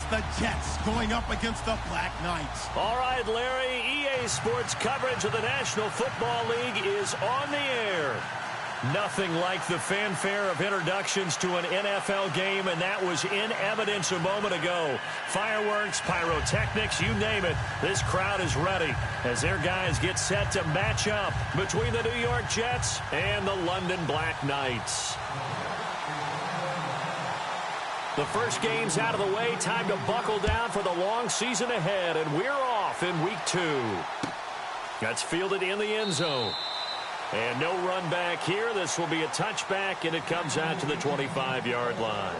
the Jets going up against the Black Knights. All right, Larry, EA Sports coverage of the National Football League is on the air. Nothing like the fanfare of introductions to an NFL game, and that was in evidence a moment ago. Fireworks, pyrotechnics, you name it. This crowd is ready as their guys get set to match up between the New York Jets and the London Black Knights. The first game's out of the way. Time to buckle down for the long season ahead, and we're off in week 2. That's fielded in the end zone. And no run back here. This will be a touchback, and it comes out to the 25-yard line.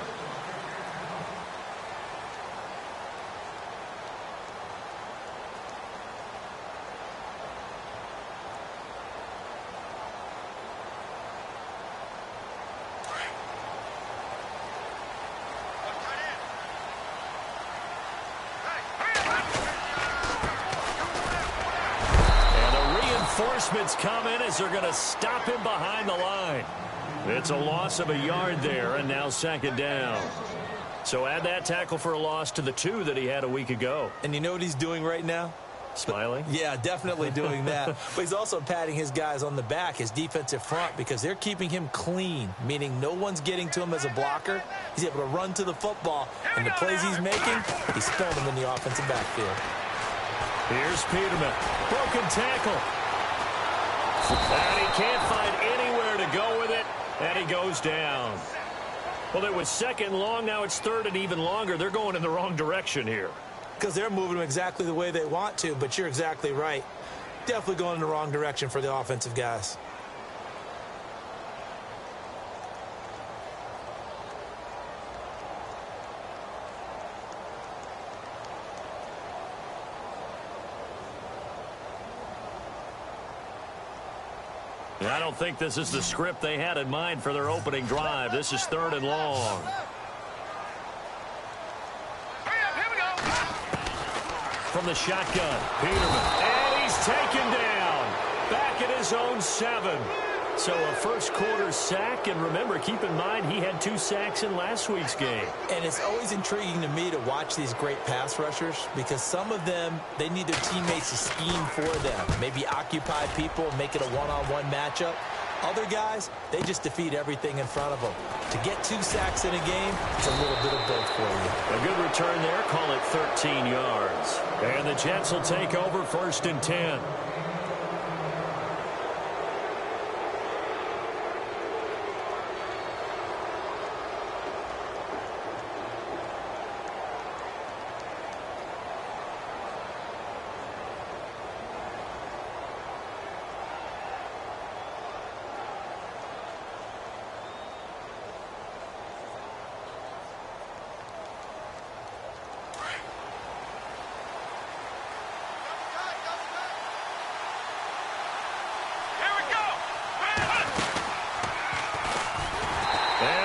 Reinforcements come in as they're going to stop him behind the line. It's a loss of a yard there, and now second down. So add that tackle for a loss to the 2 that he had a week ago. And you know what he's doing right now? Smiling? Yeah, definitely doing that. But he's also patting his guys on the back, his defensive front, because they're keeping him clean, meaning no one's getting to him as a blocker. He's able to run to the football, and the plays he's making, he's spelling them in the offensive backfield. Here's Peterman. Broken tackle. And he can't find anywhere to go with it, and he goes down. Well, it was second long. Now it's third and even longer. They're going in the wrong direction here. Because they're moving them exactly the way they want to, but you're exactly right. Definitely going in the wrong direction for the offensive guys. I don't think this is the script they had in mind for their opening drive. This is third and long. From the shotgun, Peterman. And he's taken down. Back at his own 7. So a first quarter sack. And remember, keep in mind, he had 2 sacks in last week's game. And it's always intriguing to me to watch these great pass rushers because some of them, they need their teammates to scheme for them. Maybe occupy people, make it a one-on-one matchup. Other guys, they just defeat everything in front of them. To get 2 sacks in a game, it's a little bit of both for you. A good return there. Call it 13 yards. And the Jets will take over first and 10.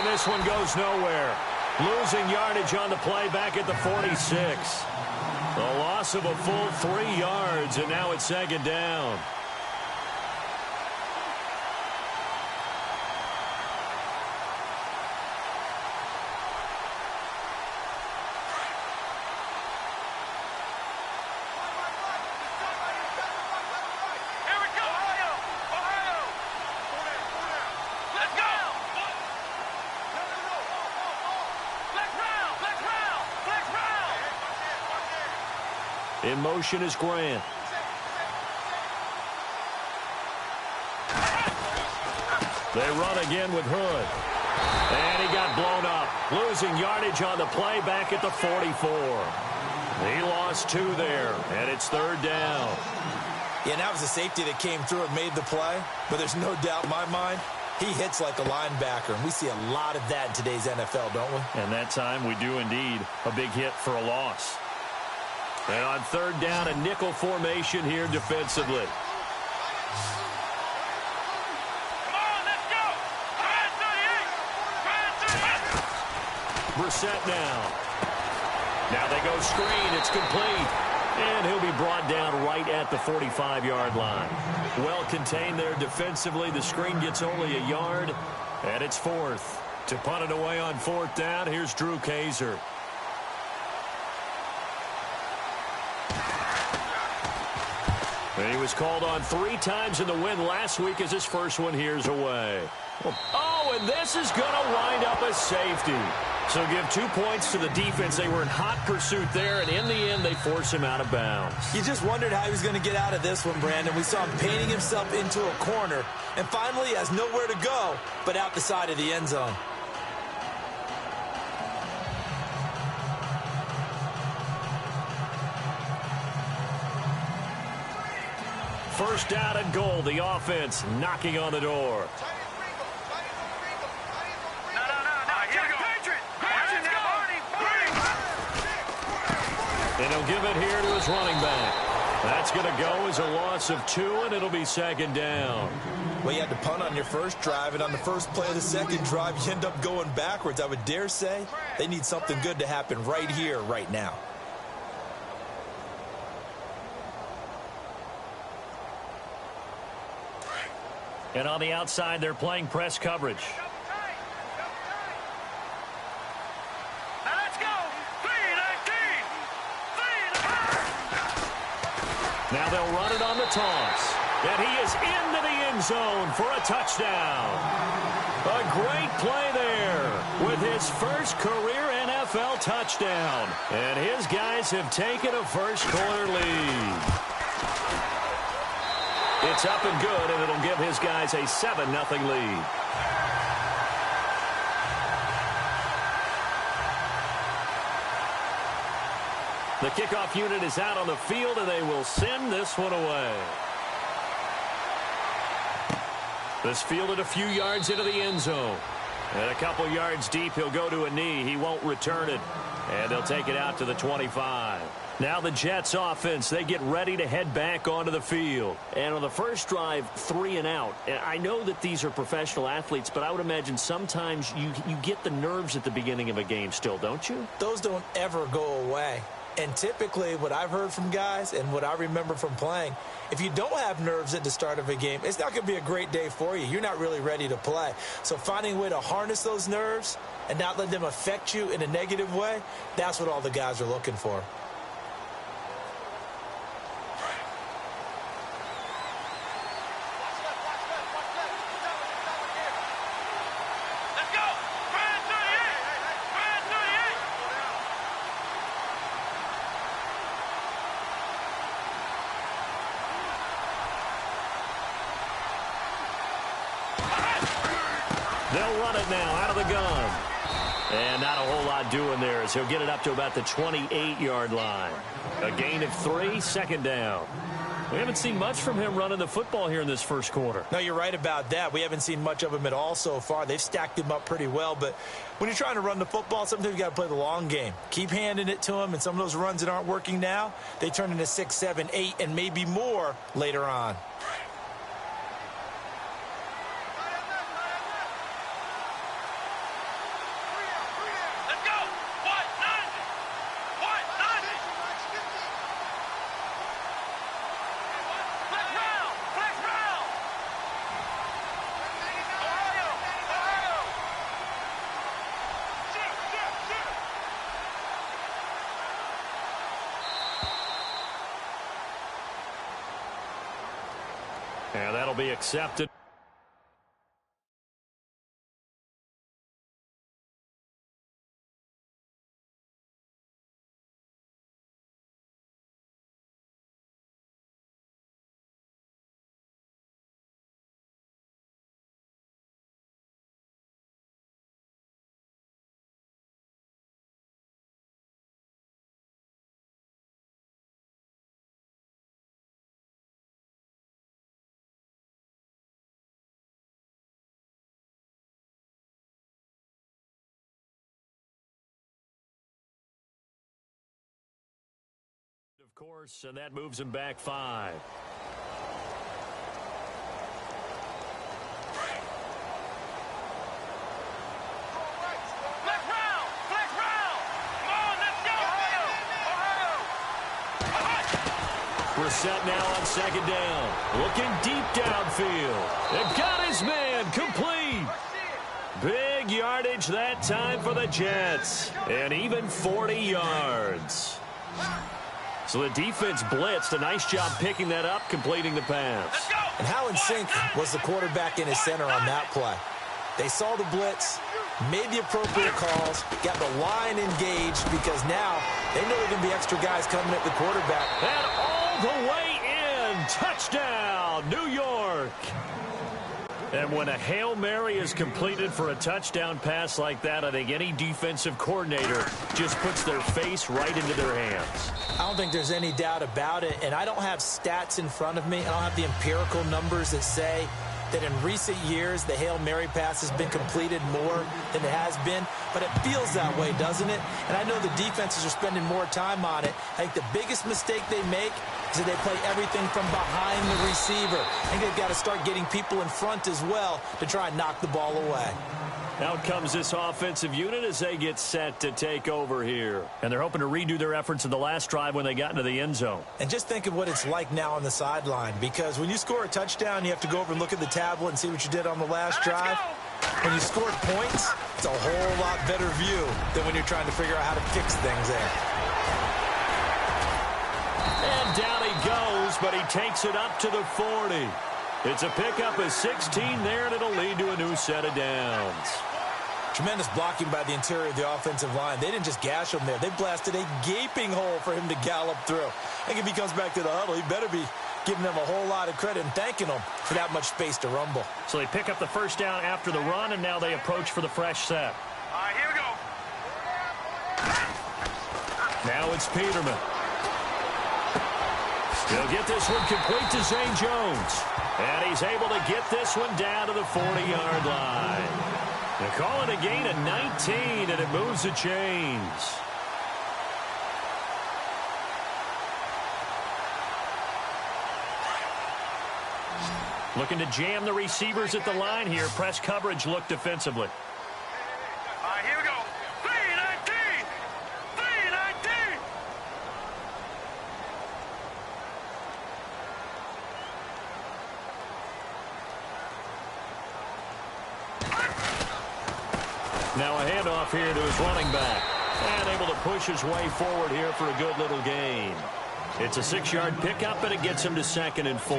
This one goes nowhere. Losing yardage on the play back at the 46. A loss of a full 3 yards, and now it's second down. In motion is Grant. They run again with Hood. And he got blown up. Losing yardage on the play back at the 44. He lost 2 there, and it's third down. Yeah, and that was a safety that came through and made the play. But there's no doubt in my mind, he hits like a linebacker. And we see a lot of that in today's NFL, don't we? And that time we do indeed. A big hit for a loss. And on third down, a nickel formation here defensively. Brissett now. Now they go screen. It's complete. And he'll be brought down right at the 45-yard line. Well contained there defensively. The screen gets only a yard. And it's fourth. To punt it away on fourth down, here's Drew Kaiser. He was called on 3 times in the win last week as his first one here's away. Oh, and this is going to wind up a safety. So give 2 points to the defense. They were in hot pursuit there, and in the end, they force him out of bounds. You just wondered how he was going to get out of this one, Brandon. We saw him painting himself into a corner, and finally he has nowhere to go but out the side of the end zone. First down and goal. The offense knocking on the door. And he'll give it here to his running back. That's going to go as a loss of 2, and it'll be second down. Well, you had to punt on your first drive, and on the first play of the second drive, you end up going backwards. I would dare say they need something good to happen right here, right now. And on the outside, they're playing press coverage. Now let's go. Now they'll run it on the toss. And he is into the end zone for a touchdown. A great play there with his first career NFL touchdown. And his guys have taken a first-quarter lead. It's up and good, and it'll give his guys a 7-0 lead. The kickoff unit is out on the field, and they will send this one away. This fielded a few yards into the end zone. And a couple yards deep, he'll go to a knee. He won't return it. And they'll take it out to the 25. Now the Jets offense, they get ready to head back onto the field. And on the first drive, 3 and out. And I know that these are professional athletes, but I would imagine sometimes you get the nerves at the beginning of a game still, don't you? Those don't ever go away. And typically what I've heard from guys and what I remember from playing, if you don't have nerves at the start of a game, it's not going to be a great day for you. You're not really ready to play. So finding a way to harness those nerves and not let them affect you in a negative way, that's what all the guys are looking for. They'll run it now out of the gun. And not a whole lot doing there as he'll get it up to about the 28-yard line. A gain of 3, second down. We haven't seen much from him running the football here in this first quarter. No, you're right about that. We haven't seen much of him at all so far. They've stacked him up pretty well. But when you're trying to run the football, sometimes you got to play the long game. Keep handing it to him, and some of those runs that aren't working now, they turn into 6, 7, 8, and maybe more later on. And that'll be accepted. Of course, and that moves him back 5. We're set now on second down. Looking deep downfield. They've got his man complete. Big yardage that time for the Jets. And even 40 yards. So the defense blitzed. A nice job picking that up, completing the pass. And how in sync was the quarterback in his center on that play? They saw the blitz, made the appropriate calls, got the line engaged because now they know there are going to be extra guys coming at the quarterback. And all the way in. Touchdown, New York. And when a Hail Mary is completed for a touchdown pass like that, I think any defensive coordinator just puts their face right into their hands. I don't think there's any doubt about it, and I don't have stats in front of me. I don't have the empirical numbers that say that in recent years the Hail Mary pass has been completed more than it has been, but it feels that way, doesn't it? And I know the defenses are spending more time on it. I think the biggest mistake they make is that they play everything from behind the receiver. I think they've got to start getting people in front as well to try and knock the ball away. Out comes this offensive unit as they get set to take over here. And they're hoping to redo their efforts in the last drive when they got into the end zone. And just think of what it's like now on the sideline, because when you score a touchdown, you have to go over and look at the tablet and see what you did on the last drive. When you scored points, it's a whole lot better view than when you're trying to figure out how to fix things there. And down he goes, but he takes it up to the 40. It's a pickup of 16 there, and it'll lead to a new set of downs. Tremendous blocking by the interior of the offensive line. They didn't just gash him there. They blasted a gaping hole for him to gallop through. I think if he comes back to the huddle, he better be giving them a whole lot of credit and thanking them for that much space to rumble. So they pick up the first down after the run, and now they approach for the fresh set. All right, here we go. Now it's Peterman. He'll get this one complete to Zay Jones. And he's able to get this one down to the 40-yard line. They call it a gain of 19, and it moves the chains. Looking to jam the receivers at the line here. Press coverage look defensively. All right, here we go. 3-19. 3-19. Now a handoff here to his running back. And able to push his way forward here for a good little gain. It's a 6-yard pickup, and it gets him to 2nd and 4.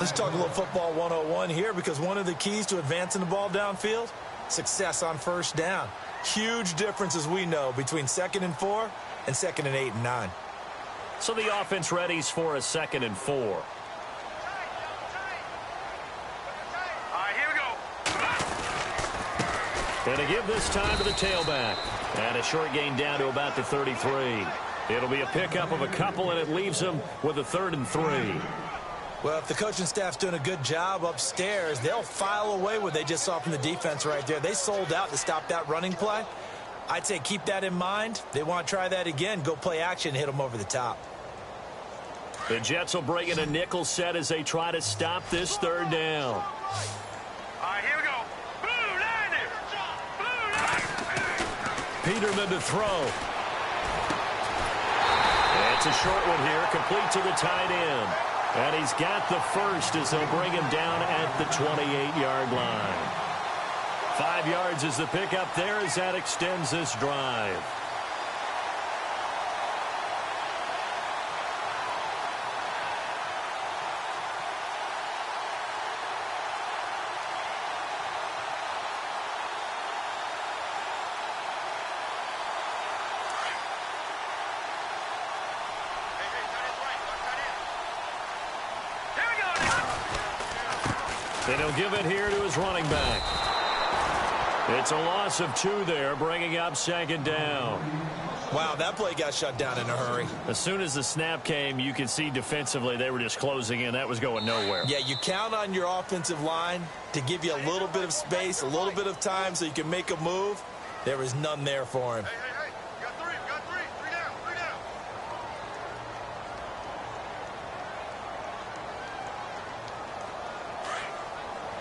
Let's talk a little football 101 here, because one of the keys to advancing the ball downfield, success on first down. Huge difference, as we know, between 2nd and 4 and 2nd and 8 and 9. So the offense readies for a 2nd and 4. All right, here we go. And a give this time to the tailback. And a short gain down to about the 33. It'll be a pickup of a couple, and it leaves them with a 3rd and 3. Well, if the coaching staff's doing a good job upstairs, they'll file away what they just saw from the defense right there. They sold out to stop that running play. I'd say keep that in mind. They want to try that again. Go play action, hit them over the top. The Jets will bring in a nickel set as they try to stop this 3rd down. All right, here we go. Blue line it. Blue line. Peterman to throw. It's a short one here, complete to the tight end. And he's got the first as they'll bring him down at the 28-yard line. 5 yards is the pickup there as that extends this drive. And he'll give it here to his running back. It's a loss of 2 there, bringing up 2nd down. Wow, that play got shut down in a hurry. As soon as the snap came, you could see defensively they were just closing in. That was going nowhere. Yeah, you count on your offensive line to give you a little bit of space, a little bit of time so you can make a move. There was none there for him. Hey, you got 3, you got 3. 3 down, 3 down.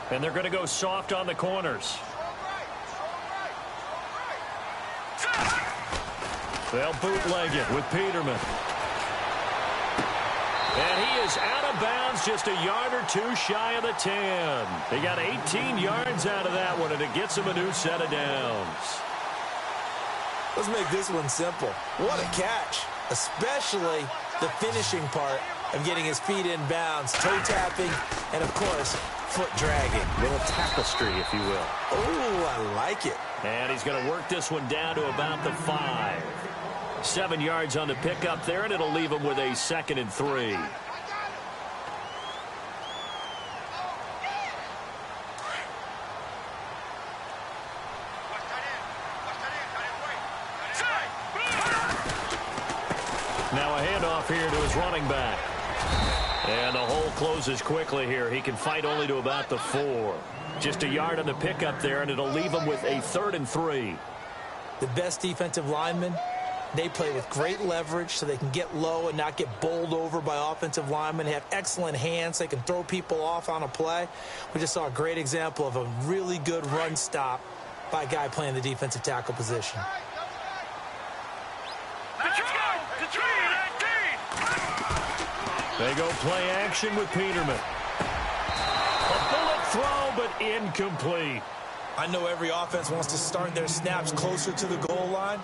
And they're going to go soft on the corners. They'll bootleg it with Peterman. And he is out of bounds just a yard or 2 shy of the 10. They got 18 yards out of that one, and it gets him a new set of downs. Let's make this one simple. What a catch, especially the finishing part of getting his feet in bounds, toe tapping, and, of course, foot dragging. Little tapestry, if you will. Oh, I like it. And he's going to work this one down to about the 5. 7 yards on the pickup there, and it'll leave him with a 2nd and 3. Now a handoff here to his running back. And the hole closes quickly here. He can fight only to about the 4. Just a yard on the pickup there, and it'll leave him with a 3rd and 3. The best defensive linemen, they play with great leverage so they can get low and not get bowled over by offensive linemen. They have excellent hands. They can throw people off on a play. We just saw a great example of a really good run stop by a guy playing the defensive tackle position. They go play action with Peterman. A bullet throw, but incomplete. I know every offense wants to start their snaps closer to the goal line,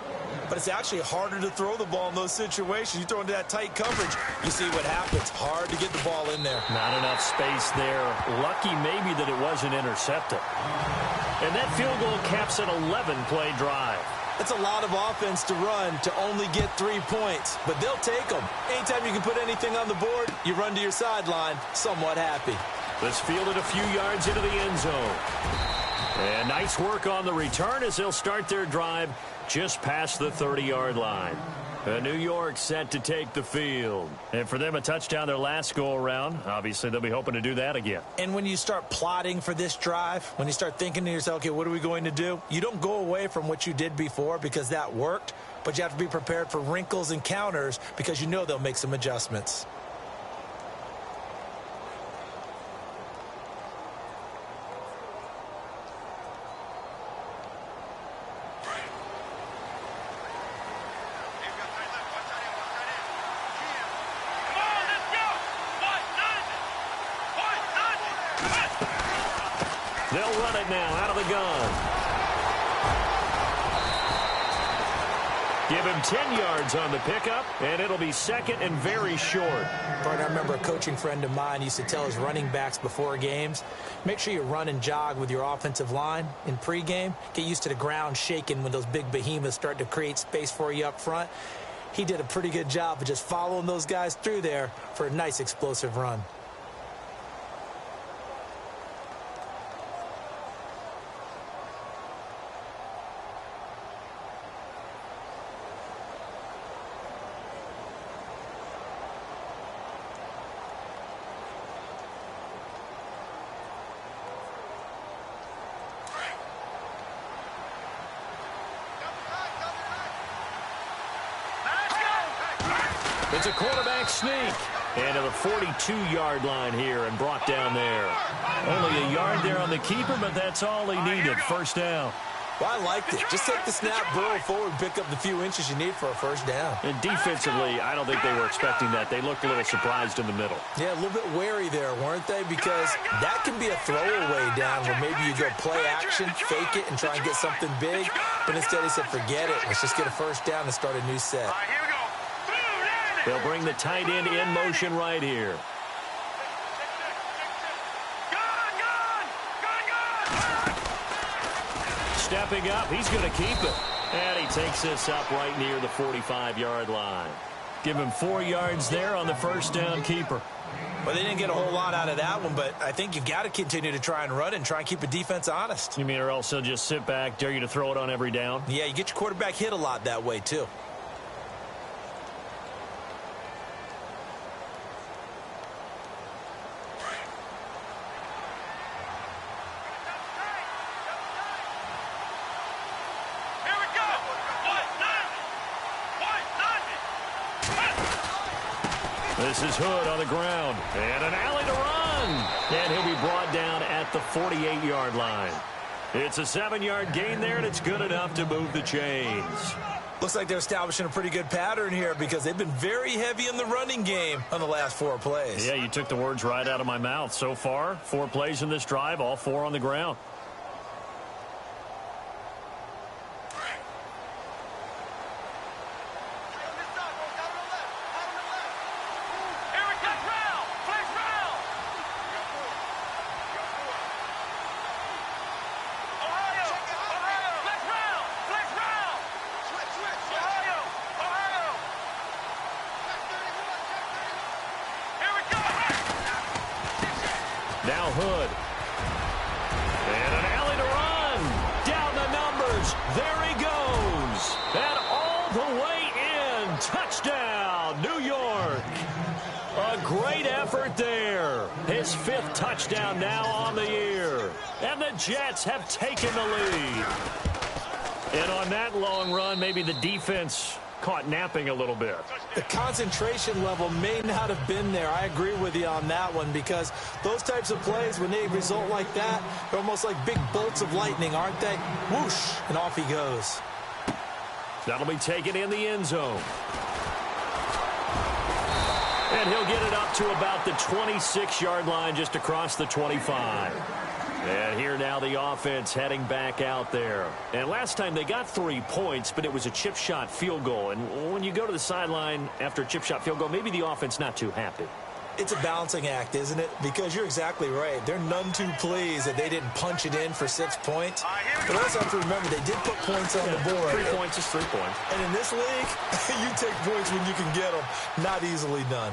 but it's actually harder to throw the ball in those situations. You throw into that tight coverage, you see what happens. Hard to get the ball in there. Not enough space there. Lucky maybe that it wasn't intercepted. And that field goal caps an 11-play drive. That's a lot of offense to run to only get 3 points, but they'll take them. Anytime you can put anything on the board, you run to your sideline somewhat happy. This fielded a few yards into the end zone. And nice work on the return as they'll start their drive just past the 30-yard line. New York set to take the field. And for them, a touchdown their last go-around. Obviously, they'll be hoping to do that again. And when you start plotting for this drive, when you start thinking to yourself, okay, what are we going to do? You don't go away from what you did before because that worked, but you have to be prepared for wrinkles and counters because you know they'll make some adjustments. They'll run it now out of the gun. Give him 10 yards on the pickup, and it'll be 2nd and very short. Bart, I remember a coaching friend of mine used to tell his running backs before games, make sure you run and jog with your offensive line in pregame. Get used to the ground shaking when those big behemoths start to create space for you up front. He did a pretty good job of just following those guys through there for a nice explosive run. It's a quarterback sneak. And to the 42-yard line here and brought down there. Only a yard there on the keeper, but that's all he needed. First down. Well, I liked it. Just take the snap, burrow forward, pick up the few inches you need for a first down. And defensively, I don't think they were expecting that. They looked a little surprised in the middle. Yeah, a little bit wary there, weren't they? Because that can be a throwaway down where maybe you go play action, fake it, and try and get something big. But instead he said, forget it. Let's just get a first down and start a new set. They'll bring the tight end in motion right here. Stepping up, he's going to keep it. And he takes this up right near the 45-yard line. Give him 4 yards there on the first down keeper. Well, they didn't get a whole lot out of that one, but I think you've got to continue to try and run and try and keep a defense honest. You mean or else they'll just sit back, dare you to throw it on every down? Yeah, you get your quarterback hit a lot that way, too. This is Hood on the ground. And an alley to run. And he'll be brought down at the 48-yard line. It's a 7-yard gain there, and it's good enough to move the chains. Looks like they're establishing a pretty good pattern here because they've been very heavy in the running game on the last 4 plays. Yeah, you took the words right out of my mouth. So far, 4 plays in this drive, all 4 on the ground. Now Hood. And an alley to run. Down the numbers. There he goes. And all the way in. Touchdown, New York. A great effort there. His 5th touchdown now on the year. And the Jets have taken the lead. And on that long run, maybe the defense caught napping a little bit. The concentration level may not have been there. I agree with you on that one, because those types of plays, when they result like that, they're almost like big bolts of lightning, aren't they? Whoosh, and off he goes. That'll be taken in the end zone. And he'll get it up to about the 26-yard line, just across the 25. And here now the offense heading back out there. And last time they got 3 points, but it was a chip shot field goal. And when you go to the sideline after a chip shot field goal, maybe the offense not too happy. It's a balancing act, isn't it? Because you're exactly right. They're none too pleased that they didn't punch it in for 6 points. But also have to remember, they did put points on the board. 3 points is 3 points. And in this league, you take points when you can get them. Not easily done.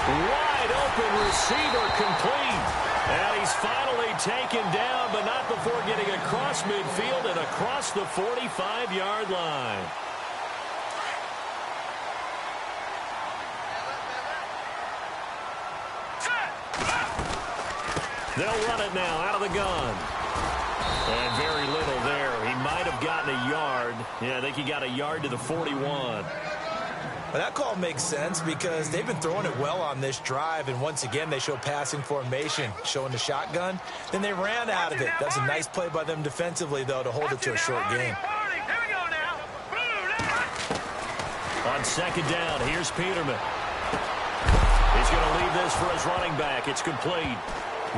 Wide open receiver complete. And he's finally taken down, but not before getting across midfield and across the 45-yard line. They'll run it now out of the gun. And very little there. He might have gotten a yard. Yeah, I think he got a yard to the 41. Well, that call makes sense because they've been throwing it well on this drive, and once again they show passing formation, showing the shotgun. Then they ran out of it. That's a nice play by them defensively, though, to hold it to a short game. On second down, here's Peterman. He's going to leave this for his running back. It's complete.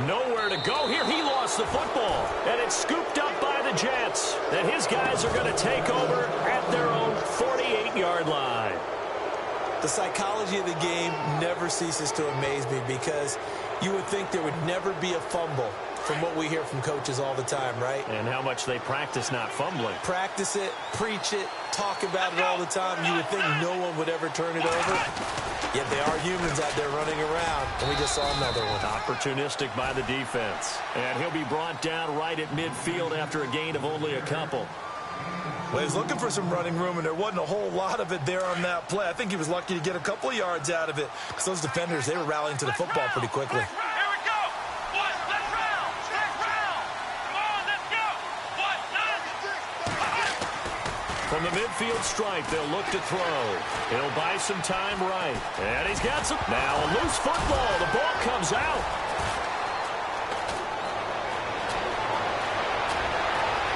Nowhere to go here. He lost the football, and it's scooped up by the Jets. And his guys are going to take over at their own 48-yard line. The psychology of the game never ceases to amaze me, because you would think there would never be a fumble from what we hear from coaches all the time, right? And how much they practice not fumbling. Practice it, preach it, talk about it all the time. You would think no one would ever turn it over. Yet they are humans out there running around, and we just saw another one. Opportunistic by the defense. And he'll be brought down right at midfield after a gain of only a couple. Well, he was looking for some running room, and there wasn't a whole lot of it there on that play. I think he was lucky to get a couple of yards out of it, because those defenders, they were rallying to the football pretty quickly. Here we go. Let's round. Come on, let's go. From the midfield stripe, they'll look to throw. He'll buy some time right. And he's got some. Now a loose football. The ball comes out.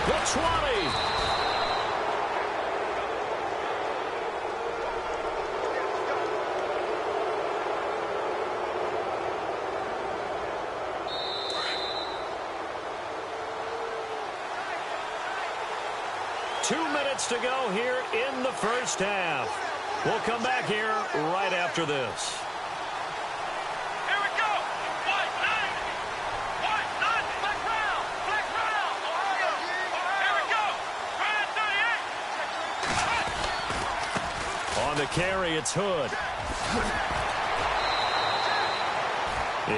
The 20. To go here in the first half. We'll come back here right after this. Here we go. White nine. Black round. Ohio. Here we go. Try 38. On the carry, it's Hood.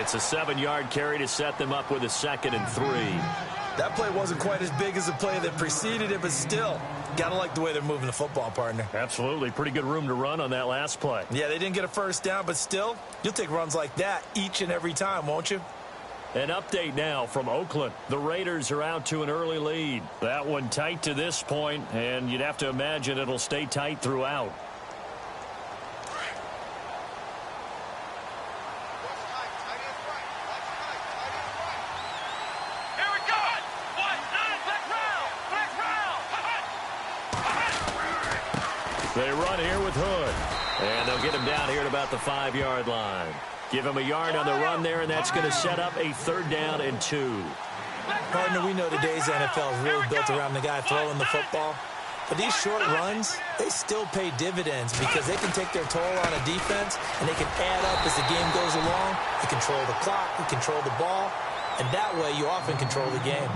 It's a 7-yard carry to set them up with a 2nd and 3. That play wasn't quite as big as the play that preceded it, but still, gotta like the way they're moving the football, partner. Absolutely. Pretty good room to run on that last play. Yeah, they didn't get a first down, but still, you'll take runs like that each and every time, won't you? An update now from Oakland. The Raiders are out to an early lead. That one tight to this point, and you'd have to imagine it'll stay tight throughout. They run here with Hood. And they'll get him down here at about the 5-yard line. Give him a yard on the run there, and that's going to set up a 3rd down and 2. Partner, we know today's NFL is really built around the guy throwing the football. But these short runs, they still pay dividends because they can take their toll on a defense, and they can add up as the game goes along. You control the clock, you control the ball, and that way you often control the game.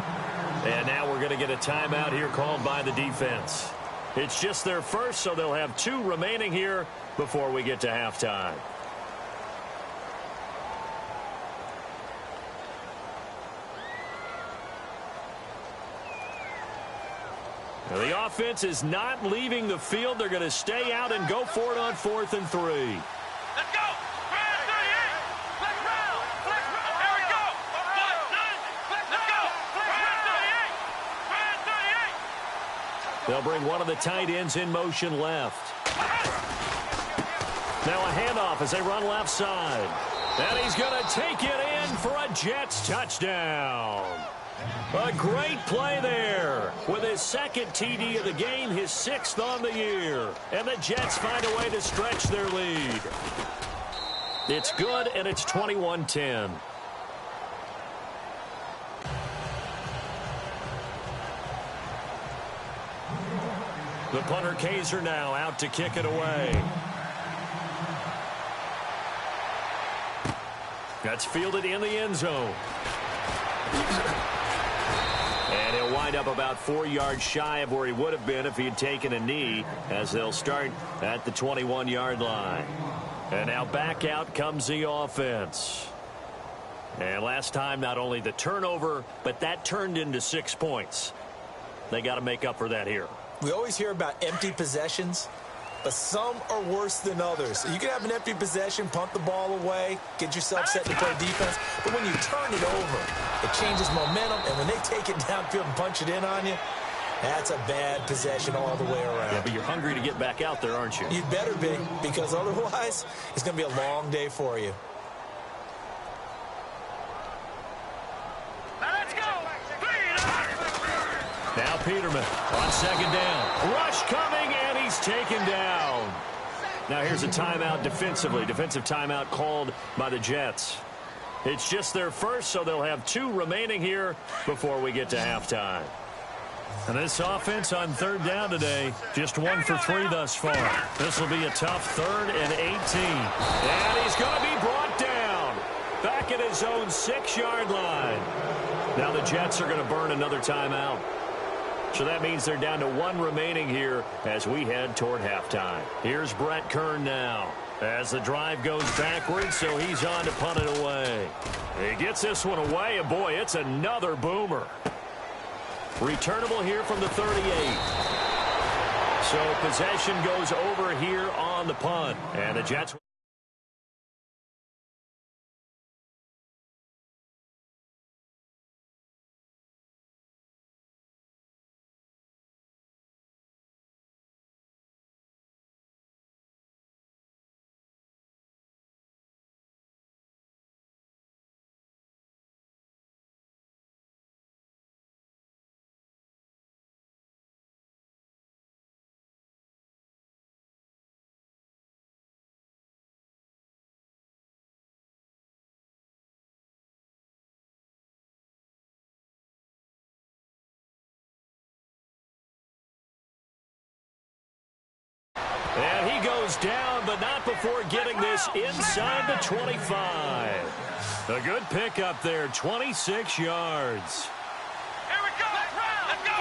And now we're going to get a timeout here called by the defense. It's just their first, so they'll have 2 remaining here before we get to halftime. The offense is not leaving the field. They're going to stay out and go for it on 4th and 3. Let's go. Brand 38. Let's round. Let's round. Here we go. Let's go. Brand 38. Brand 38. They'll bring one of the tight ends in motion left. Now a handoff as they run left side. And he's going to take it in for a Jets touchdown. A great play there with his second TD of the game, his 6th on the year. And the Jets find a way to stretch their lead. It's good, and it's 21-10. The punter Kaiser now out to kick it away. That's fielded in the end zone. And he'll wind up about 4 yards shy of where he would have been if he had taken a knee, as they'll start at the 21-yard line. And now back out comes the offense. And last time, not only the turnover, but that turned into 6 points. They got to make up for that here. We always hear about empty possessions, but some are worse than others. You can have an empty possession, punt the ball away, get yourself set to play defense, but when you turn it over, it changes momentum, and when they take it downfield and punch it in on you, that's a bad possession all the way around. Yeah, but you're hungry to get back out there, aren't you? You'd better be, because otherwise, it's going to be a long day for you. Now Peterman on 2nd down. Rush coming, and he's taken down. Now here's a timeout defensively. Defensive timeout called by the Jets. It's just their first, so they'll have 2 remaining here before we get to halftime. And this offense on 3rd down today, just 1 for 3 thus far. This will be a tough 3rd and 18. And he's going to be brought down back at his own 6-yard line. Now the Jets are going to burn another timeout. So that means they're down to 1 remaining here as we head toward halftime. Here's Brett Kern now as the drive goes backwards, so he's on to punt it away. He gets this one away, and boy, it's another boomer. Returnable here from the 38. So possession goes over here on the punt, and the Jets... And he goes down, but not before getting this inside the 25. A good pickup there, 26 yards. Here we go. Let's go.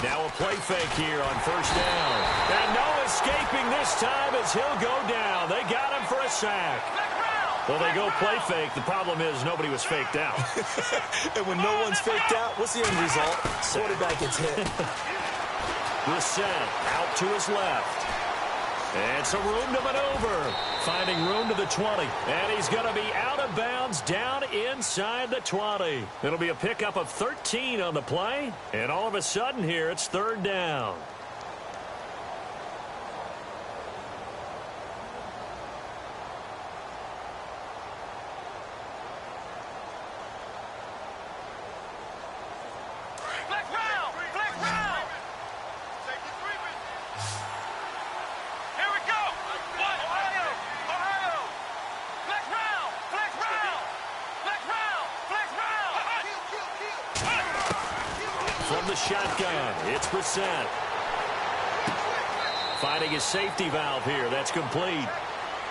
Now a play fake here on 1st down. And no escaping this time as he'll go down. They got him for a sack. Well, they go play fake. The problem is nobody was faked out. And when no one's faked out, what's the end result? Quarterback gets hit. Brissett out to his left. And some room to maneuver. Finding room to the 20. And he's going to be out of bounds down inside the 20. It'll be a pickup of 13 on the play. And all of a sudden here, it's 3rd down. From the shotgun, it's Brissett. Finding his safety valve here. That's complete.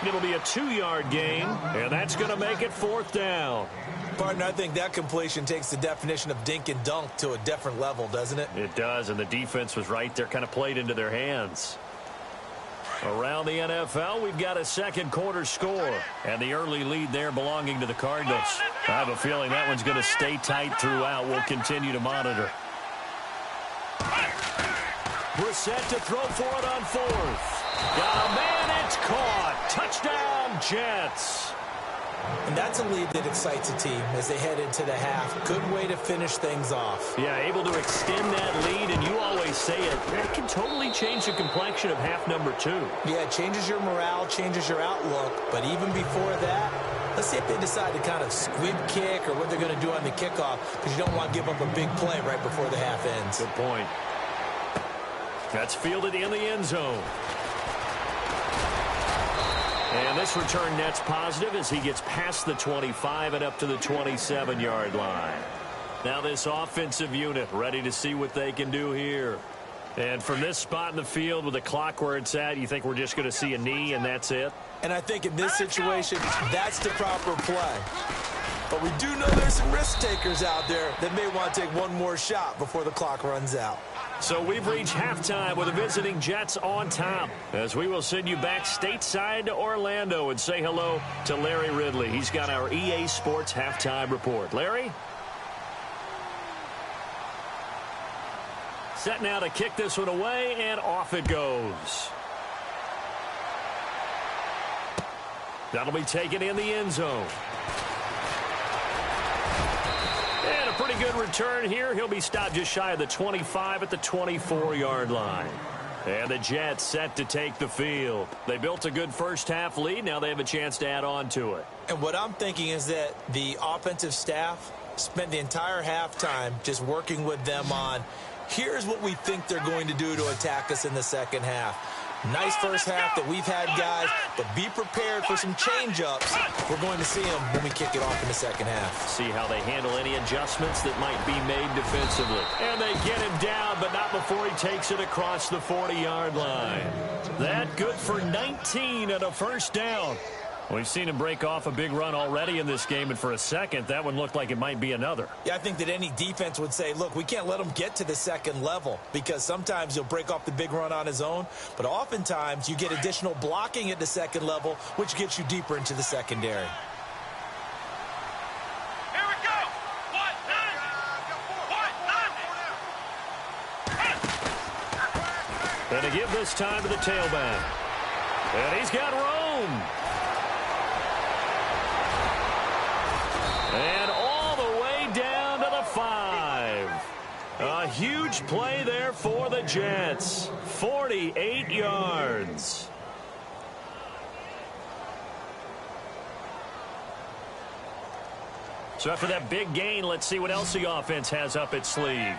It'll be a 2-yard gain, and that's going to make it 4th down. Partner, I think that completion takes the definition of dink and dunk to a different level, doesn't it? It does, and the defense was right there, kind of played into their hands. Around the NFL, we've got a 2nd quarter score, and the early lead there belonging to the Cardinals. I have a feeling that one's going to stay tight throughout. We'll continue to monitor. Brissett to throw for it on fourth. Got a man, it's caught. Touchdown, Jets. And that's a lead that excites a team as they head into the half. Good way to finish things off. Yeah, able to extend that lead, and you always say it, that can totally change the complexion of half number 2. Yeah, it changes your morale, changes your outlook. But even before that, let's see if they decide to kind of squib kick or what they're going to do on the kickoff, because you don't want to give up a big play right before the half ends. Good point. That's fielded in the end zone. And this return net's positive as he gets past the 25 and up to the 27-yard line. Now this offensive unit ready to see what they can do here. And from this spot in the field with the clock where it's at, you think we're just going to see a knee and that's it? And I think in this situation, that's the proper play. But we do know there's some risk takers out there that may want to take one more shot before the clock runs out. So we've reached halftime with the visiting Jets on top, as we will send you back stateside to Orlando and say hello to Larry Ridley. He's got our EA Sports halftime report. Larry? Set now to kick this one away, and off it goes. That'll be taken in the end zone. And a pretty good return here. He'll be stopped just shy of the 25 at the 24-yard line. And the Jets set to take the field. They built a good first-half lead. Now they have a chance to add on to it. And what I'm thinking is that the offensive staff spent the entire halftime just working with them on, here's what we think they're going to do to attack us in the second half. Nice first half that we've had, guys, but be prepared for some change-ups. We're going to see them when we kick it off in the second half. See how they handle any adjustments that might be made defensively. And they get him down, but not before he takes it across the 40-yard line. That good for 19 and a first down. We've seen him break off a big run already in this game, and for a second, that one looked like it might be another. Yeah, I think that any defense would say, look, we can't let him get to the second level, because sometimes he'll break off the big run on his own, but oftentimes you get additional blocking at the second level, which gets you deeper into the secondary. Here we go. And to give this time to the tailback. And he's got room. And all the way down to the 5. A huge play there for the Jets. 48 yards. So after that big gain, let's see what else the offense has up its sleeve.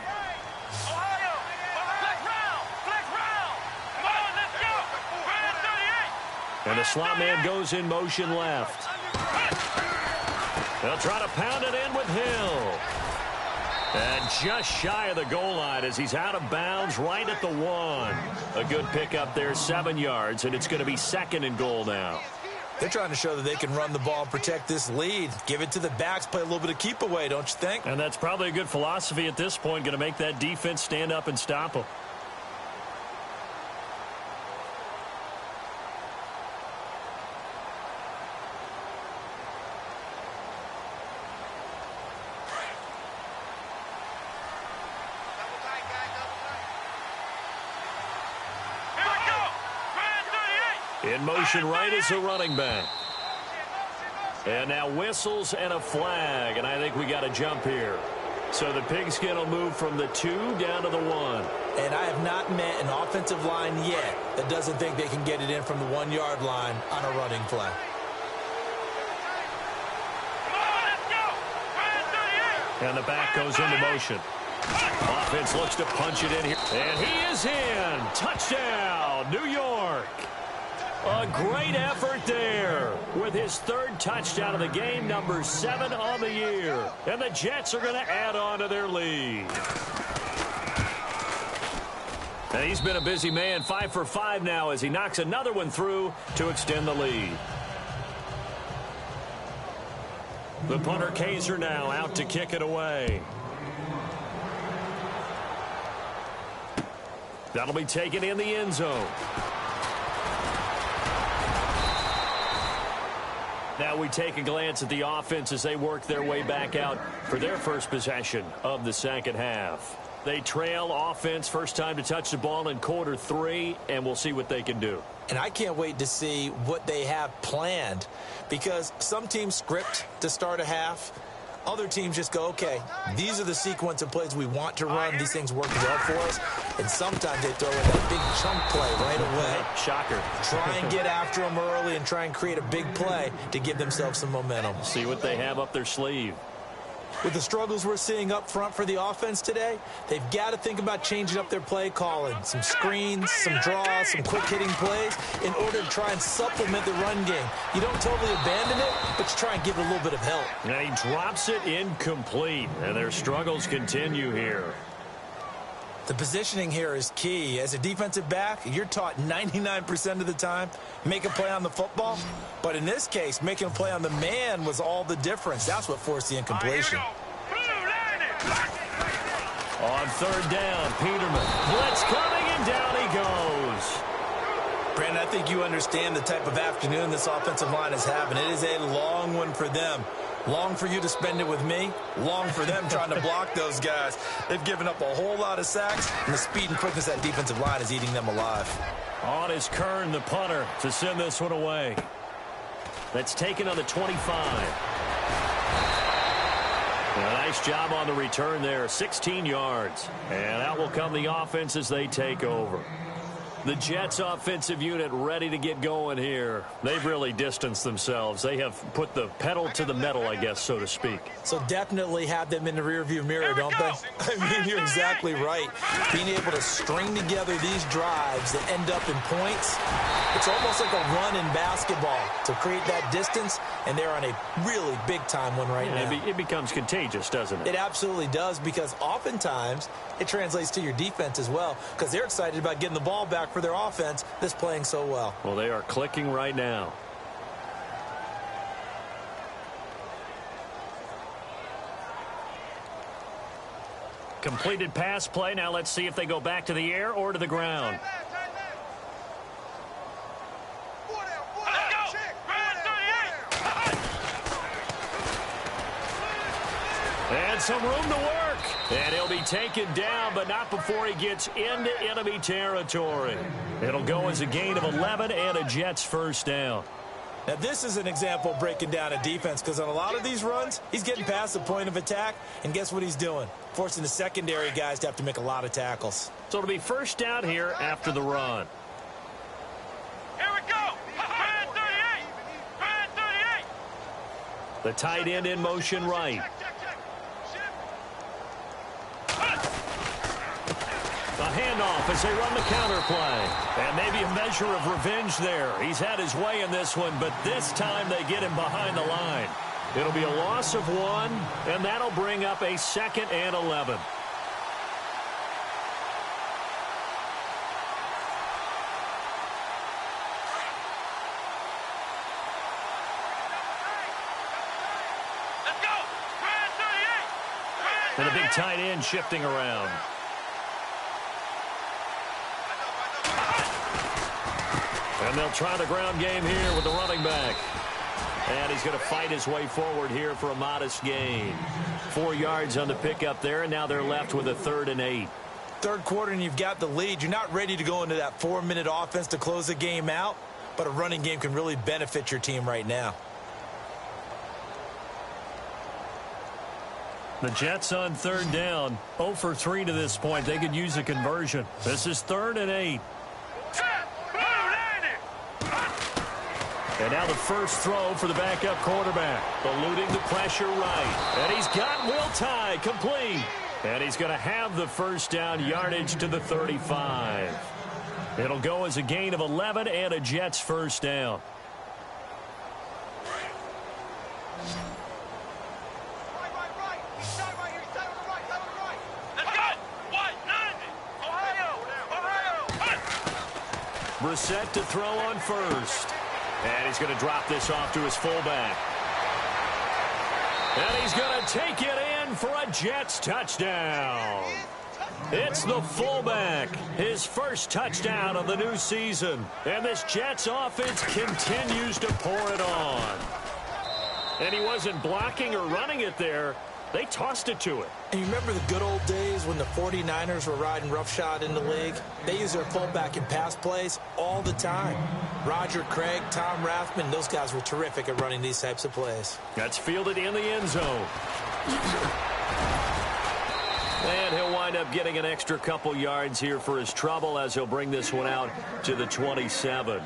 And the slot man goes in motion left. They'll try to pound it in with Hill. And just shy of the goal line as he's out of bounds right at the 1. A good pickup there, 7 yards, and it's going to be second and goal now. They're trying to show that they can run the ball and protect this lead. Give it to the backs, play a little bit of keep away, don't you think? And that's probably a good philosophy at this point, going to make that defense stand up and stop them. In motion right is the running back. And now whistles and a flag, and I think we got a jump here. So the pigskin will move from the 2 down to the 1. And I have not met an offensive line yet that doesn't think they can get it in from the 1-yard line on a running play. And the back goes into motion. Offense looks to punch it in here. And he is in. Touchdown, New York. A great effort there with his 3rd touchdown of the game, number 7 on the year. And the Jets are going to add on to their lead. And he's been a busy man, 5 for 5 now as he knocks another one through to extend the lead. The punter Kaiser now out to kick it away. That'll be taken in the end zone. Now we take a glance at the offense as they work their way back out for their first possession of the second half. They trail offense, first time to touch the ball in quarter 3, and we'll see what they can do. And I can't wait to see what they have planned, because some teams script to start a half. Other teams just go, okay, these are the sequence of plays we want to run. These things work well for us. And sometimes they throw in that big chunk play right away. Shocker. Try and get after them early and try and create a big play to give themselves some momentum. See what they have up their sleeve. With the struggles we're seeing up front for the offense today, they've got to think about changing up their play calling. Some screens, some draws, some quick-hitting plays in order to try and supplement the run game. You don't totally abandon it, but you try and give it a little bit of help. And he drops it incomplete, and their struggles continue here. The positioning here is key. As a defensive back, you're taught 99% of the time, make a play on the football. But in this case, making a play on the man was all the difference. That's what forced the incompletion. On third down, Peterman. Blitz coming, and down he goes. Brandon, I think you understand the type of afternoon this offensive line is having. It is a long one for them. Long for you to spend it with me. Long for them trying to block those guys. They've given up a whole lot of sacks, and the speed and quickness of that defensive line is eating them alive. On is Kern, the punter, to send this one away. That's taken on the 25. A nice job on the return there, 16 yards. And out will come the offense as they take over. The Jets offensive unit ready to get going here. They've really distanced themselves. They have put the pedal to the metal, I guess, so to speak. So definitely have them in the rearview mirror, don't they? I mean, you're exactly right. Being able to string together these drives that end up in points, it's almost like a run in basketball to create that distance, and they're on a really big-time one right now. It becomes contagious, doesn't it? It absolutely does, because oftentimes it translates to your defense as well, because they're excited about getting the ball back for their offense that's playing so well. Well, they are clicking right now. Completed pass play. Now let's see if they go back to the air or to the ground. And some room to work. And he'll be taken down, but not before he gets into enemy territory. It'll go as a gain of 11 and a Jets first down. Now, this is an example of breaking down a defense, because on a lot of these runs, he's getting past the point of attack, and guess what he's doing? Forcing the secondary guys to have to make a lot of tackles. So it'll be first down here after the run. Here we go. 38. 38. The tight end in motion right. The handoff as they run the counter play. And maybe a measure of revenge there. He's had his way in this one, but this time they get him behind the line. It'll be a loss of 1, and that'll bring up a 2nd and 11. Let's go. 38. And a big tight end shifting around. And they'll try the ground game here with the running back. And he's going to fight his way forward here for a modest gain. 4 yards on the pickup there, and now they're left with a 3rd and 8. Third quarter, and you've got the lead. You're not ready to go into that 4-minute offense to close the game out, but a running game can really benefit your team right now. The Jets on 3rd down. 0 for 3 to this point. They could use a conversion. This is 3rd and 8. And now the first throw for the backup quarterback. Eluding the pressure right. And he's got Will Tye complete. And he's going to have the first down, yardage to the 35. It'll go as a gain of 11 and a Jets first down. Let's go. 190. Ohio. Brissett to throw on first. And he's going to drop this off to his fullback. And he's going to take it in for a Jets touchdown. It's the fullback, his first touchdown of the new season. And this Jets offense continues to pour it on. And he wasn't blocking or running it there. They tossed it to it. And you remember the good old days when the 49ers were riding roughshod in the league? They used their fullback in pass plays all the time. Roger Craig, Tom Rathman, those guys were terrific at running these types of plays. That's fielded in the end zone. And he'll wind up getting an extra couple yards here for his trouble as he'll bring this one out to the 27.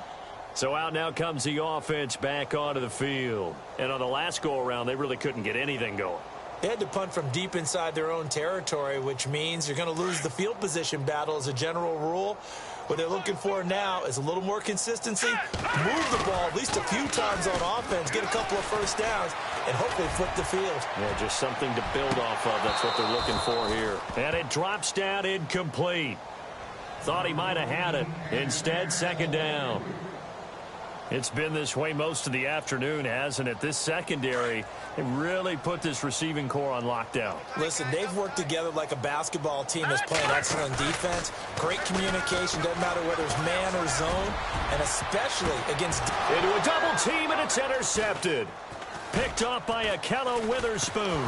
So out now comes the offense back onto the field. And on the last go-around, they really couldn't get anything going. They had to punt from deep inside their own territory, which means you're going to lose the field position battle as a general rule. What they're looking for now is a little more consistency, move the ball at least a few times on offense, get a couple of first downs, and hopefully flip the field. Yeah, just something to build off of. That's what they're looking for here. And it drops down incomplete. Thought he might have had it. Instead, second down. It's been this way most of the afternoon, hasn't it? This secondary, they really put this receiving core on lockdown. Listen, they've worked together like a basketball team that's playing excellent defense. Great communication, doesn't matter whether it's man or zone, and especially against... Into a double team, and it's intercepted. Picked off by Akello Witherspoon.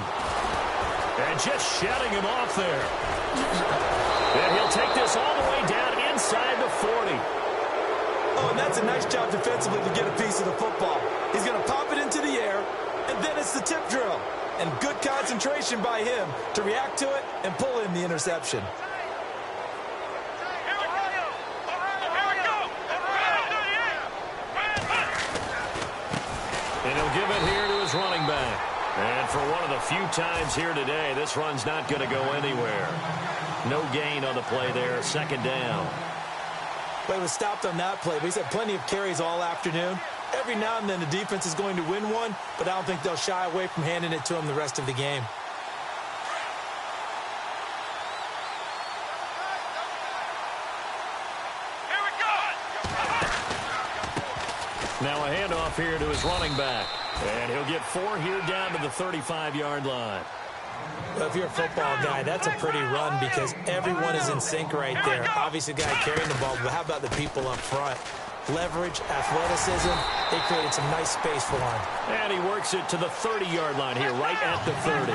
And just shutting him off there. And he'll take this all the way down inside the 40. Oh, and that's a nice job defensively to get a piece of the football. He's going to pop it into the air, and then it's the tip drill. And good concentration by him to react to it and pull in the interception. And he'll give it here to his running back. And for one of the few times here today, this run's not going to go anywhere. No gain on the play there, second down. Well, he was stopped on that play, but he's had plenty of carries all afternoon. Every now and then the defense is going to win one, but I don't think they'll shy away from handing it to him the rest of the game. Here we go. Now a handoff here to his running back. And he'll get 4 here down to the 35-yard line. Well, if you're a football guy, that's a pretty run because everyone is in sync right there. Obviously, the guy carrying the ball, but how about the people up front? Leverage, athleticism, they created some nice space for him. And he works it to the 30-yard line here, right at the 30.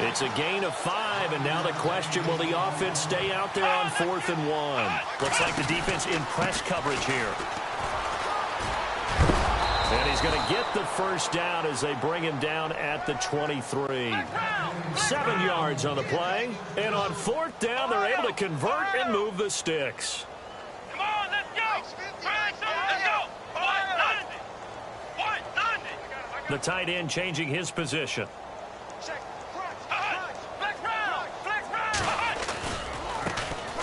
It's a gain of 5, and now the question, will the offense stay out there on 4th and 1? Looks like the defense in press coverage here. And he's going to get the first down as they bring him down at the 23. 7 yards on the play. And on 4th down, they're able to convert and move the sticks. Come on, let's go. Let's go. The tight end changing his position.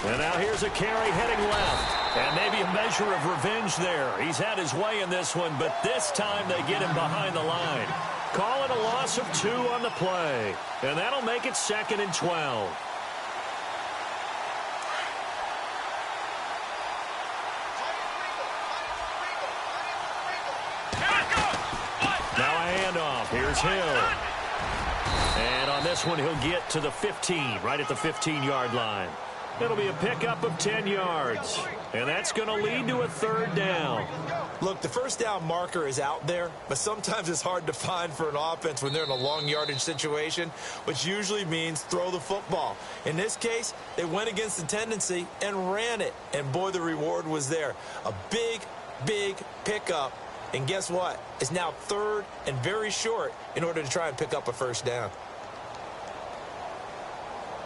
And now here's a carry heading left. And maybe a measure of revenge there. He's had his way in this one, but this time they get him behind the line. Call it a loss of 2 on the play. And that'll make it 2nd and 12. Now a handoff. Here's Hill. And on this one, he'll get to the 15, right at the 15-yard line. It'll be a pickup of 10 yards. And that's going to lead to a 3rd down. Look, the first down marker is out there, but sometimes it's hard to find for an offense when they're in a long yardage situation, which usually means throw the football. In this case, they went against the tendency and ran it. And boy, the reward was there. A big, big pickup. And guess what? It's now 3rd and very short in order to try and pick up a first down.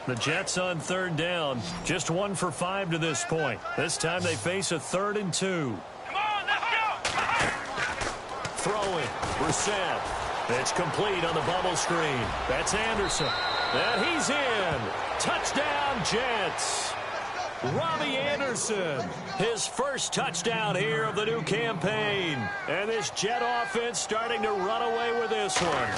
The Jets on 3rd down, just 1 for 5 to this point. This time they face a 3rd and 2. Come on, let's go. Throwing, Brissett. It's complete on the bubble screen. That's Anderson. And he's in. Touchdown, Jets. Robbie Anderson, his first touchdown here of the new campaign. And this Jet offense starting to run away with this one.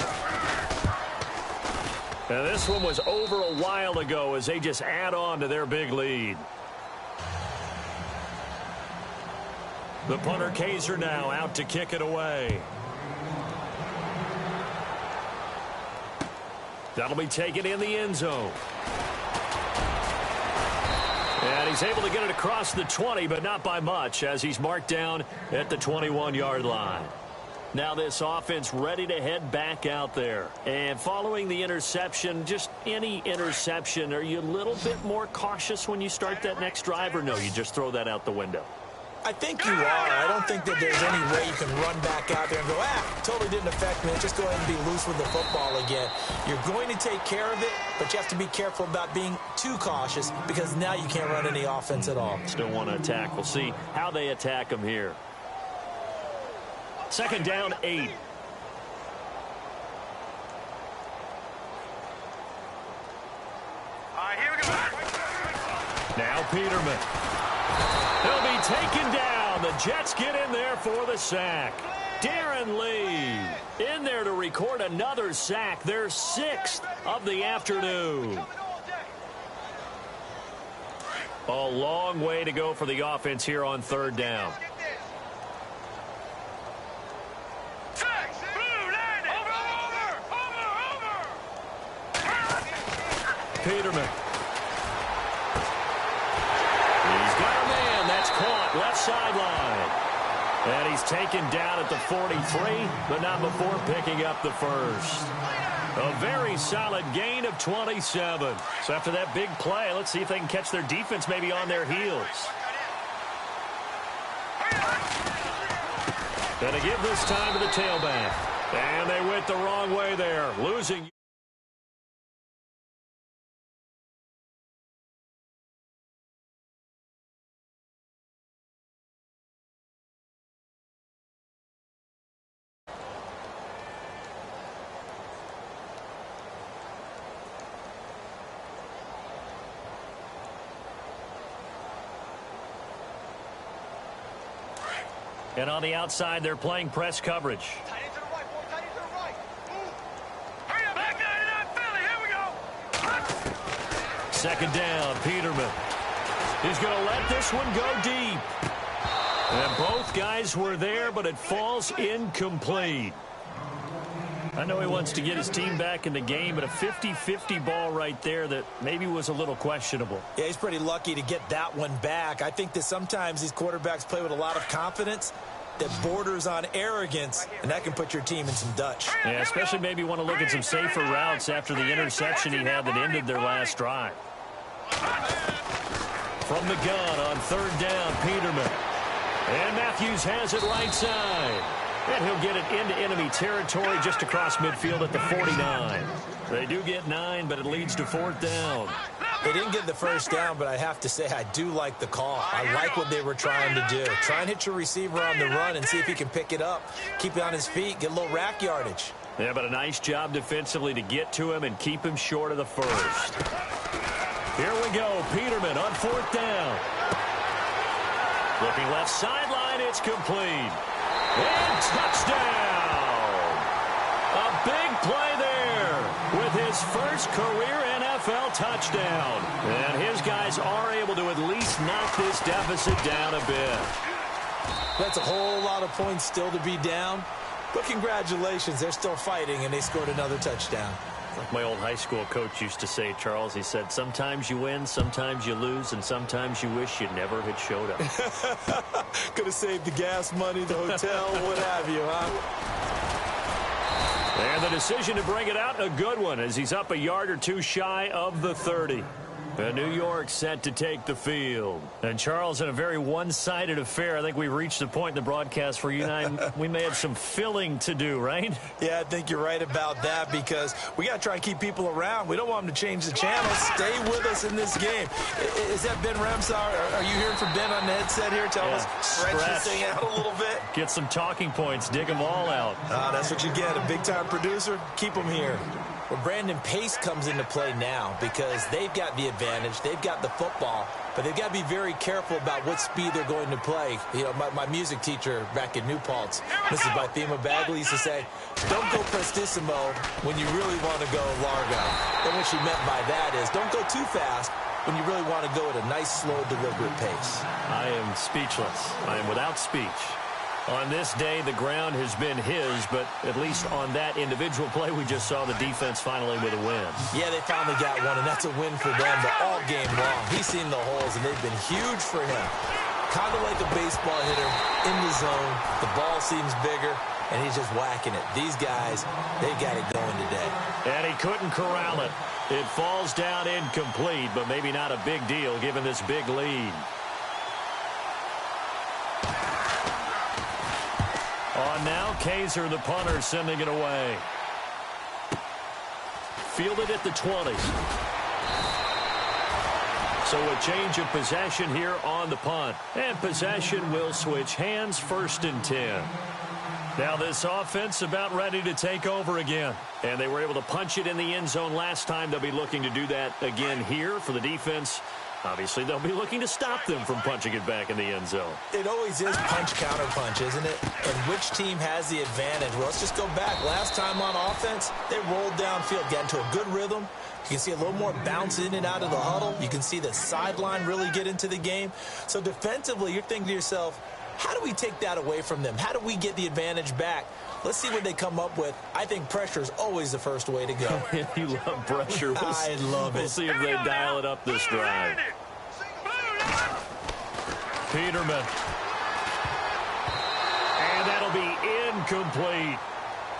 And this one was over a while ago as they just add on to their big lead. The punter Kaiser now out to kick it away. That'll be taken in the end zone. And he's able to get it across the 20, but not by much as he's marked down at the 21-yard line. Now this offense ready to head back out there. And following the interception, just any interception, are you a little bit more cautious when you start that next drive, or no, you just throw that out the window? I think you are. I don't think that there's any way you can run back out there and go, totally didn't affect me. Just go ahead and be loose with the football again. You're going to take care of it, but you have to be careful about being too cautious because now you can't run any offense at all. Still want to attack. We'll see how they attack them here. Second down, 8. All right, here we go. Now Peterman. He'll be taken down. The Jets get in there for the sack. Darren Lee in there to record another sack, their 6th of the afternoon. A long way to go for the offense here on third down. Peterman. He's got a man. That's caught. Left sideline. And he's taken down at the 43, but not before picking up the first. A very solid gain of 27. So after that big play, let's see if they can catch their defense maybe on their heels. And to give this time to the tailback. And they went the wrong way there, losing. And on the outside, they're playing press coverage. Tight end to the right, boy. Tight end to the right. Move. Hurry up. Back 99 Philly. Here we go. Second down, Peterman. He's going to let this one go deep. And both guys were there, but it falls incomplete. I know he wants to get his team back in the game, but a 50-50 ball right there that maybe was a little questionable. Yeah, he's pretty lucky to get that one back. I think that sometimes these quarterbacks play with a lot of confidence that borders on arrogance, and that can put your team in some Dutch. Yeah, especially maybe want to look at some safer routes after the interception he had that ended their last drive. From the gun on third down, Peterman. And Matthews has it right side. And he'll get it into enemy territory just across midfield at the 49. They do get 9, but it leads to fourth down. They didn't get the first down, but I have to say I do like the call. I like what they were trying to do. Try and hit your receiver on the run and see if he can pick it up. Keep it on his feet, get a little rack yardage. Yeah, but a nice job defensively to get to him and keep him short of the first. Here we go. Peterman on fourth down. Looking left sideline. It's complete. And touchdown! A big play there with his first career NFL touchdown. And his guys are able to at least knock this deficit down a bit. That's a whole lot of points still to be down. But congratulations, they're still fighting, and they scored another touchdown. Like my old high school coach used to say, Charles, he said, sometimes you win, sometimes you lose, and sometimes you wish you never had showed up. Could have saved the gas money, the hotel, what have you, huh? And the decision to bring it out, a good one, as he's up a yard or two shy of the 30. And New York set to take the field. And Charles, in a very one-sided affair, I think we reached the point in the broadcast where you and I, we may have some filling to do, right? Yeah, I think you're right about that because we got to try and keep people around. We don't want them to change the channel. Stay with us in this game. Is that Ben Ramsar? Are you hearing from Ben on the headset here? Tell us, stretch this thing out a little bit. Get some talking points. Dig them all out. That's what you get. A big-time producer. Keep them here. Well, Brandon, pace comes into play now because they've got the advantage. They've got the football, but they've got to be very careful about what speed they're going to play. You know, my music teacher back in New Paltz, Mrs. Bythema Bagley, used to say, don't go prestissimo when you really want to go largo. And what she meant by that is don't go too fast when you really want to go at a nice, slow, deliberate pace. I am speechless. I am without speech. On this day, the ground has been his, but at least on that individual play, we just saw the defense finally with a win. Yeah, they finally got one, and that's a win for them, but all game long. He's seen the holes, and they've been huge for him. Kind of like a baseball hitter in the zone. The ball seems bigger. and he's just whacking it. These guys, they got it going today. And he couldn't corral it. It falls down incomplete, but maybe not a big deal given this big lead. On now, Kaiser, the punter, sending it away. Fielded at the 20. So a change of possession here on the punt. And possession will switch hands, 1st and 10. Now this offense about ready to take over again. And they were able to punch it in the end zone last time. They'll be looking to do that again here for the defense. Obviously, they'll be looking to stop them from punching it back in the end zone. It always is punch-counter-punch, isn't it? And which team has the advantage? Well, let's just go back. Last time on offense, they rolled downfield, got into a good rhythm. You can see a little more bounce in and out of the huddle. You can see the sideline really get into the game. So defensively, you're thinking to yourself, how do we take that away from them? How do we get the advantage back? Let's see what they come up with. I think pressure is always the first way to go. You love pressure. I love it. We'll see if they dial it up this drive. Peterman. And that'll be incomplete.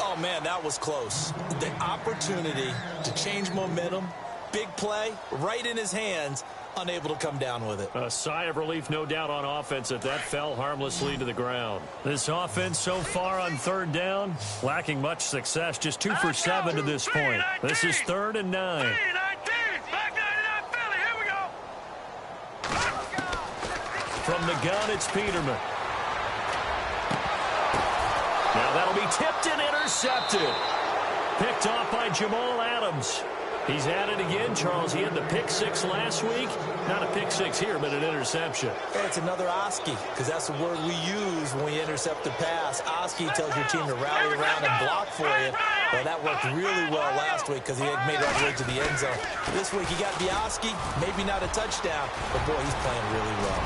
Oh, man, that was close. The opportunity to change momentum, big play, right in his hands, unable to come down with it. A sigh of relief, no doubt, on offense that fell harmlessly to the ground. This offense so far on 3rd down, lacking much success, just 2 for 7 to this point. This is 3rd and 9. From the gun, it's Peterman. Now that'll be tipped and intercepted. Picked off by Jamal Adams. He's at it again, Charles. He had the pick 6 last week. Not a pick 6 here, but an interception. Hey, it's another Oski, because that's the word we use when we intercept the pass. Oski tells your team to rally around and block for you. Well, that worked really well last week because he had made it all the way to the end zone. This week he got the Oski, maybe not a touchdown, but boy, he's playing really well.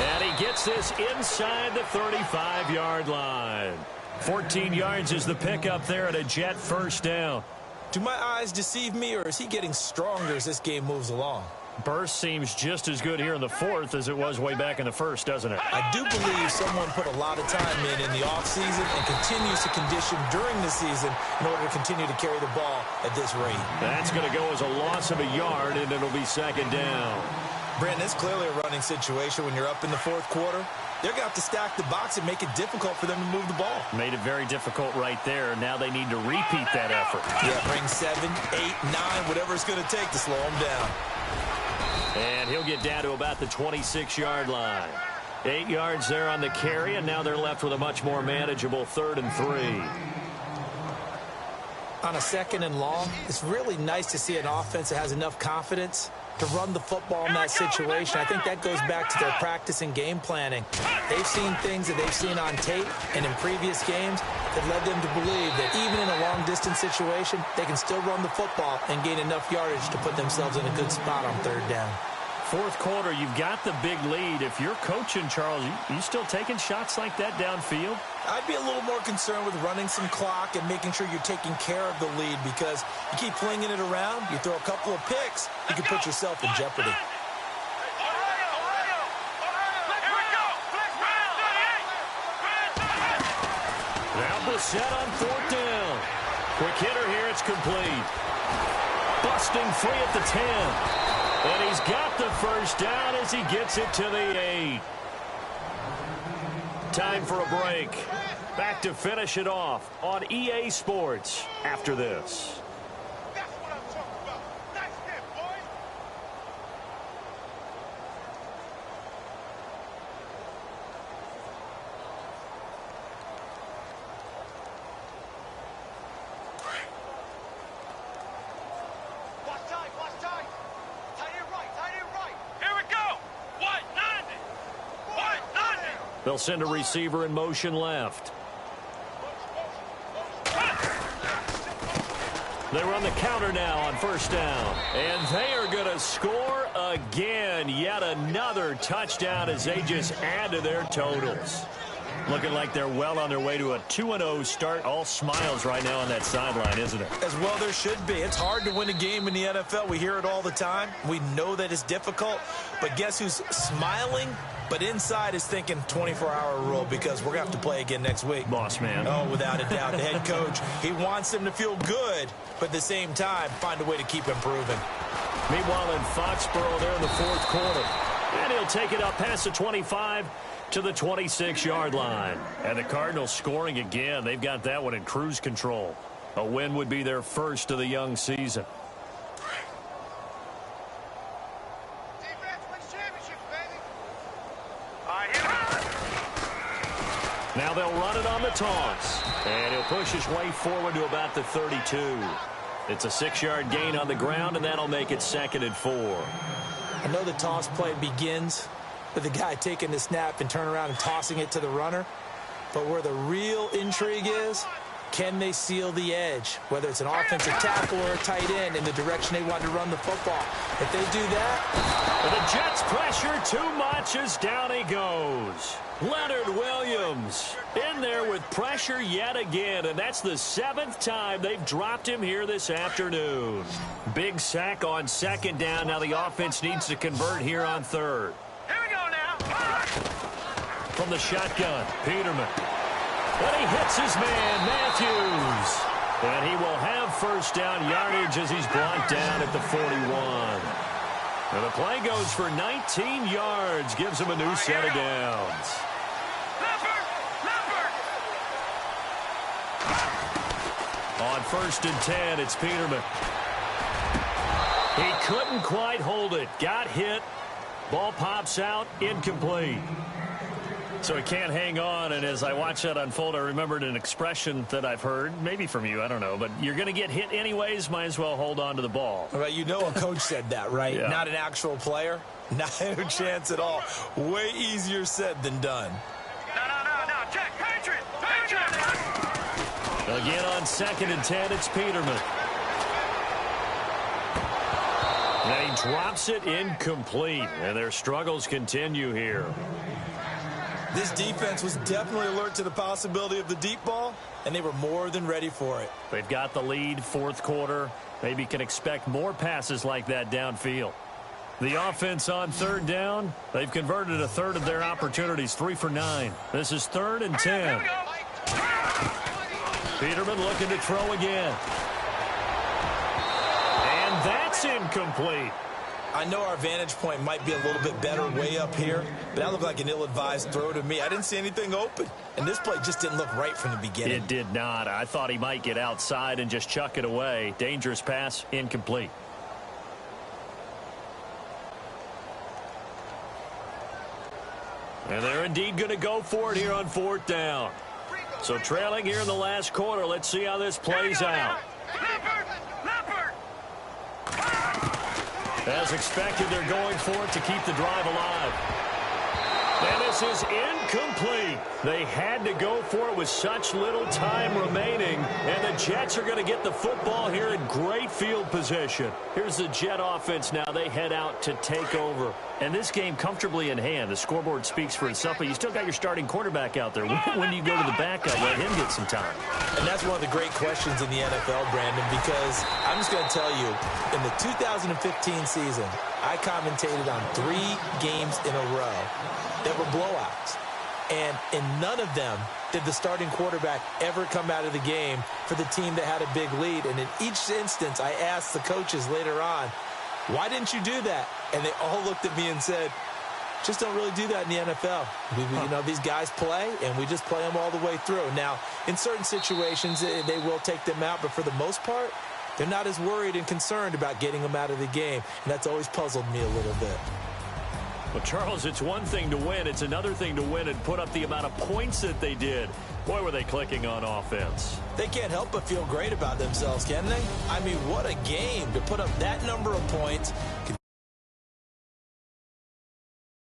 And he gets this inside the 35-yard line. 14 yards is the pickup there at a Jet 1st down. Do my eyes deceive me, or is he getting stronger as this game moves along? Burst seems just as good here in the 4th as it was way back in the 1st, doesn't it? I do believe someone put a lot of time in the offseason and continues to condition during the season in order to continue to carry the ball at this rate. That's going to go as a loss of a yard, and it'll be 2nd down. Brandon, it's clearly a running situation when you're up in the 4th quarter. They're going to have to stack the box and make it difficult for them to move the ball. Made it very difficult right there. Now they need to repeat that effort. Yeah, bring 7, 8, 9, whatever it's going to take to slow them down. And he'll get down to about the 26-yard line. 8 yards there on the carry, and now they're left with a much more manageable 3rd and 3. On a 2nd and long, it's really nice to see an offense that has enough confidence to run the football in that situation. I think that goes back to their practice and game planning. They've seen things that they've seen on tape and in previous games that led them to believe that even in a long-distance situation, they can still run the football and gain enough yardage to put themselves in a good spot on 3rd down. 4th quarter, you've got the big lead. If you're coaching, Charles, you still taking shots like that downfield? I'd be a little more concerned with running some clock and making sure you're taking care of the lead, because you keep flinging it around, you throw a couple of picks, you can put yourself in jeopardy. Now Brissett on 4th down. Quick hitter here, it's complete. Busting free at the 10. And he's got the 1st down as he gets it to the 8. Time for a break. Back to finish it off on EA Sports after this. That's what I'm talking about. That's it, boy. Watch tight, watch tight. Tight it right. Here we go. 190. 190. They'll send a receiver in motion left. They run the counter now on 1st down. And they are going to score again. Yet another touchdown as they just add to their totals. Looking like they're well on their way to a 2-0 start. All smiles right now on that sideline, isn't it? As well there should be. It's hard to win a game in the NFL. We hear it all the time. We know that it's difficult. But guess who's smiling But inside is thinking 24-hour rule because we're going to have to play again next week. Boss man. Oh, without a doubt. The head coach, he wants them to feel good, but at the same time, find a way to keep improving. Meanwhile, in Foxborough, they're in the fourth quarter. And he'll take it up past the 25 to the 26-yard line. And the Cardinals scoring again. They've got that one in cruise control. A win would be their first of the young season. Now they'll run it on the toss. And he'll push his way forward to about the 32. It's a 6-yard gain on the ground, and that'll make it 2nd and 4. I know the toss play begins with the guy taking the snap and turning around and tossing it to the runner. But where the real intrigue is, can they seal the edge, whether it's an offensive tackle or a tight end, in the direction they want to run the football? If they do that... The Jets pressure too much as down he goes. Leonard Williams in there with pressure yet again, and that's the 7th time they've dropped him here this afternoon. Big sack on 2nd down. Now the offense needs to convert here on 3rd. Here we go now. From the shotgun, Peterman. And he hits his man, Matthews. And he will have first down yardage as he's brought down at the 41. And the play goes for 19 yards, gives him a new set of downs. On 1st and 10, it's Peterman. He couldn't quite hold it. Got hit. Ball pops out, incomplete. So he can't hang on, and as I watch that unfold, I remembered an expression that I've heard, maybe from you, I don't know, but you're going to get hit anyways, might as well hold on to the ball. Well, you know a coach said that, right? Yeah. Not an actual player. Not a chance at all. Way easier said than done. No. Check. Patriot. Again on 2nd and 10, it's Peterman. And he drops it incomplete, and their struggles continue here. This defense was definitely alert to the possibility of the deep ball, and they were more than ready for it. They've got the lead, 4th quarter. Maybe can expect more passes like that downfield. The offense on 3rd down, they've converted a 1/3 of their opportunities, 3 for 9. This is 3rd and 10. Peterman looking to throw again. And that's incomplete. I know our vantage point might be a little bit better way up here, but that looked like an ill-advised throw to me. I didn't see anything open, and this play just didn't look right from the beginning. It did not. I thought he might get outside and just chuck it away. Dangerous pass, incomplete. And they're indeed going to go for it here on 4th down. So trailing here in the last quarter. Let's see how this plays out. As expected, they're going for it to keep the drive alive. And this is incomplete. They had to go for it with such little time remaining. And the Jets are going to get the football here in great field position. Here's the Jet offense now. They head out to take over. And this game comfortably in hand. The scoreboard speaks for itself, but you still got your starting quarterback out there. When do you go to the backup, let him get some time? And that's one of the great questions in the NFL, Brandon, because I'm just going to tell you, in the 2015 season, I commentated on 3 games in a row that were blowouts. And in none of them did the starting quarterback ever come out of the game for the team that had a big lead. And in each instance, I asked the coaches later on, why didn't you do that? And they all looked at me and said, just don't really do that in the NFL. You know, these guys play, and we just play them all the way through. Now, in certain situations, they will take them out, but for the most part, they're not as worried and concerned about getting them out of the game. And that's always puzzled me a little bit. Well, Charles, it's one thing to win. It's another thing to win and put up the amount of points that they did. Boy, were they clicking on offense. They can't help but feel great about themselves, can they? I mean, what a game to put up that number of points